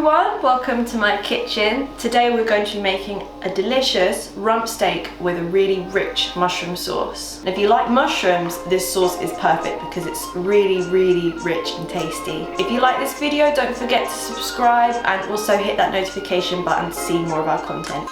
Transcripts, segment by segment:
everyone, welcome to my kitchen. Today we're going to be making a delicious rump steak with a really rich mushroom sauce. And if you like mushrooms, this sauce is perfect because it's really rich and tasty. If you like this video, don't forget to subscribe and also hit that notification button to see more of our content.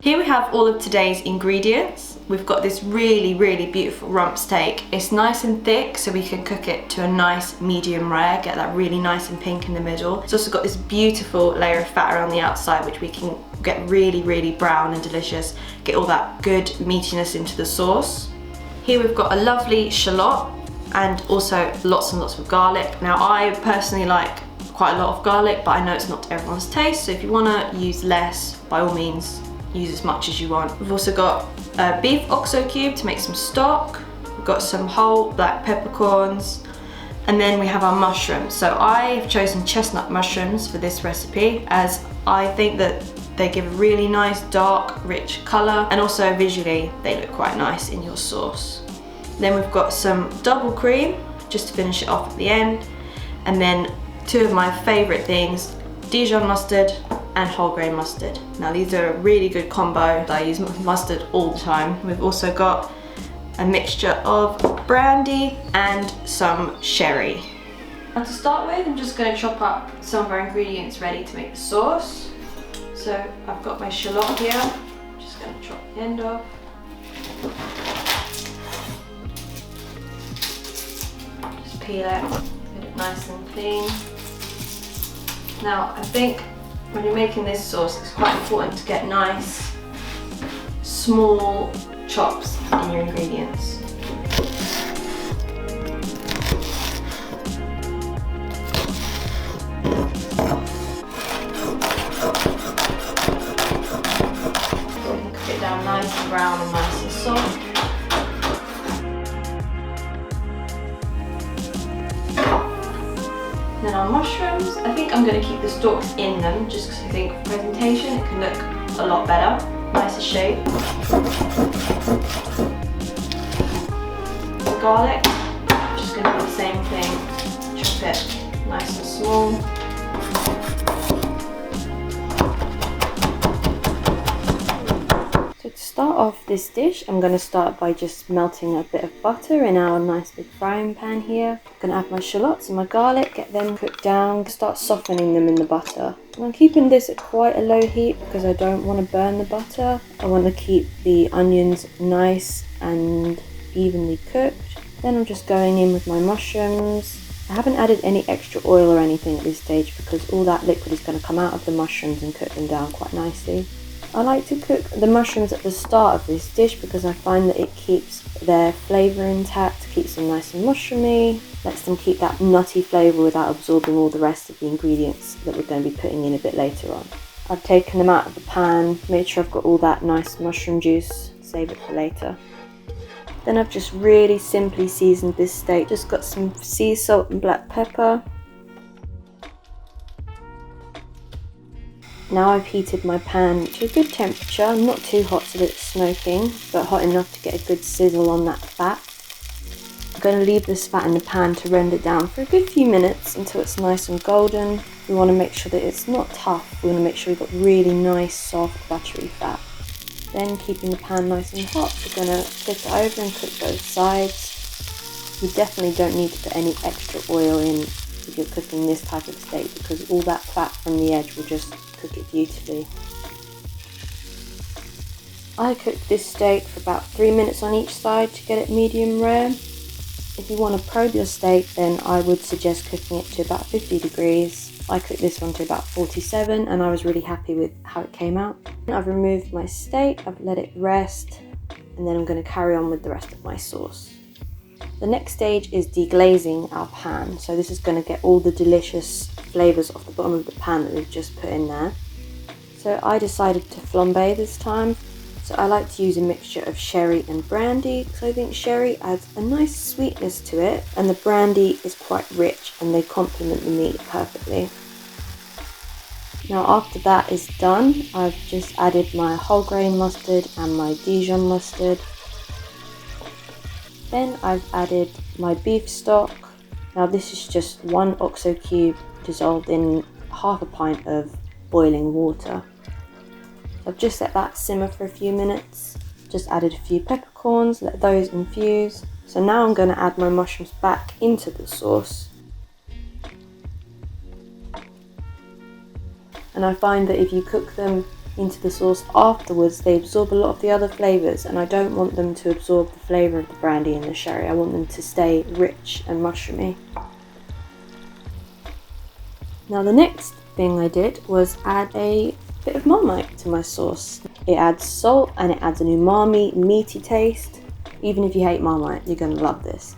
Here we have all of today's ingredients. We've got this really beautiful rump steak. It's nice and thick, so we can cook it to a nice medium rare, get that really nice and pink in the middle. It's also got this beautiful layer of fat around the outside, which we can get really brown and delicious, get all that good meatiness into the sauce. Here we've got a lovely shallot and also lots and lots of garlic. Now I personally like quite a lot of garlic, but I know it's not to everyone's taste, so if you want to use less, by all means, use as much as you want. We've also got a beef oxo cube to make some stock. We've got some whole black peppercorns, and then we have our mushrooms. So I have chosen chestnut mushrooms for this recipe, as I think that they give a really nice dark rich colour, and also visually they look quite nice in your sauce. Then we've got some double cream just to finish it off at the end, and then two of my favourite things, Dijon mustard and whole grain mustard. Now these are a really good combo. I use mustard all the time. We've also got a mixture of brandy and some sherry. And to start with, I'm just going to chop up some of our ingredients ready to make the sauce. So I've got my shallot here. I'm just going to chop the end off. Just peel it, get it nice and clean. Now I think when you're making this sauce, it's quite important to get nice, small chops in your ingredients. So we can cook it down nice and brown and nice and soft. Then our mushrooms, I think I'm going to keep the stalks in them just because I think for presentation it can look a lot better, nicer shape. The garlic, I'm just going to do the same thing, chop it nice and small. So to start off this dish, I'm going to start by just melting a bit of butter in our nice big frying pan here. I'm going to add my shallots and my garlic, get them cooked down, start softening them in the butter. And I'm keeping this at quite a low heat because I don't want to burn the butter. I want to keep the onions nice and evenly cooked. Then I'm just going in with my mushrooms. I haven't added any extra oil or anything at this stage because all that liquid is going to come out of the mushrooms and cook them down quite nicely. I like to cook the mushrooms at the start of this dish because I find that it keeps their flavour intact, keeps them nice and mushroomy, lets them keep that nutty flavour without absorbing all the rest of the ingredients that we're going to be putting in a bit later on. I've taken them out of the pan, made sure I've got all that nice mushroom juice, save it for later. Then I've just really simply seasoned this steak, just got some sea salt and black pepper. Now I've heated my pan to a good temperature, not too hot so that it's smoking, but hot enough to get a good sizzle on that fat. I'm going to leave this fat in the pan to render down for a good few minutes until it's nice and golden. We want to make sure that it's not tough, we want to make sure we've got really nice, soft, buttery fat. Then, keeping the pan nice and hot, we're going to flip it over and cook both sides. You definitely don't need to put any extra oil in if you're cooking this type of steak because all that fat from the edge will just cook it beautifully. I cooked this steak for about 3 minutes on each side to get it medium rare. If you want to probe your steak, then I would suggest cooking it to about 50 degrees. I cooked this one to about 47 and I was really happy with how it came out. I've removed my steak, I've let it rest, and then I'm going to carry on with the rest of my sauce. The next stage is deglazing our pan. So this is going to get all the delicious flavours off the bottom of the pan that we've just put in there. So I decided to flambe this time. So I like to use a mixture of sherry and brandy because I think sherry adds a nice sweetness to it and the brandy is quite rich and they complement the meat perfectly. Now after that is done, I've just added my whole grain mustard and my Dijon mustard. Then I've added my beef stock. Now this is just 1 OXO cube dissolved in half a pint of boiling water. I've just let that simmer for a few minutes. Just added a few peppercorns, let those infuse. So now I'm going to add my mushrooms back into the sauce. And I find that if you cook them into the sauce afterwards, they absorb a lot of the other flavours, and I don't want them to absorb the flavour of the brandy and the sherry. I want them to stay rich and mushroomy. Now the next thing I did was add a bit of Marmite to my sauce. It adds salt and it adds an umami, meaty taste. Even if you hate Marmite, you're going to love this.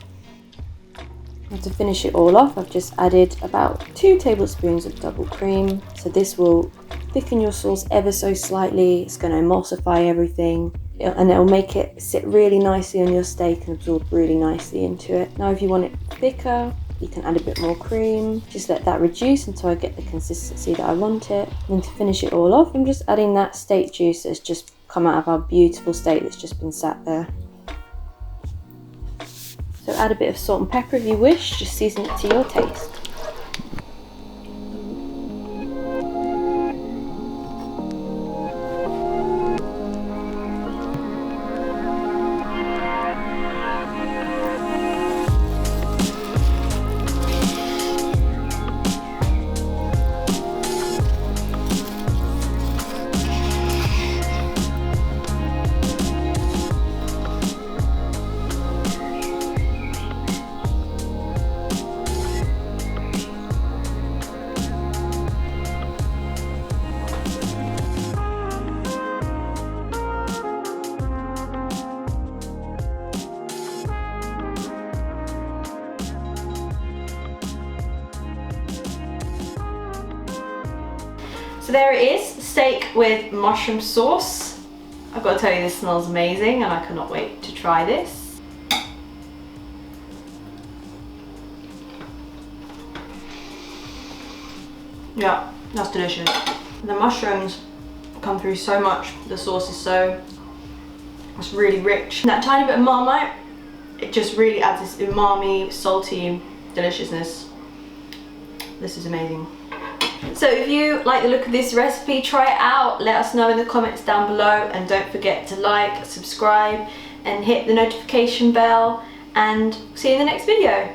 And to finish it all off, I've just added about 2 tablespoons of double cream. So this will thicken your sauce ever so slightly. It's going to emulsify everything and it'll make it sit really nicely on your steak and absorb really nicely into it. Now if you want it thicker, you can add a bit more cream. Just let that reduce until I get the consistency that I want it. And to finish it all off, I'm just adding that steak juice that's just come out of our beautiful steak that's just been sat there. So add a bit of salt and pepper if you wish, just season it to your taste. So there it is, steak with mushroom sauce. I've got to tell you, this smells amazing and I cannot wait to try this. Yeah, that's delicious. The mushrooms come through so much, the sauce is it's really rich. And that tiny bit of Marmite, it just really adds this umami, salty deliciousness. This is amazing. So if you like the look of this recipe, try it out. Let us know in the comments down below, and don't forget to like, subscribe and hit the notification bell, and see you in the next video.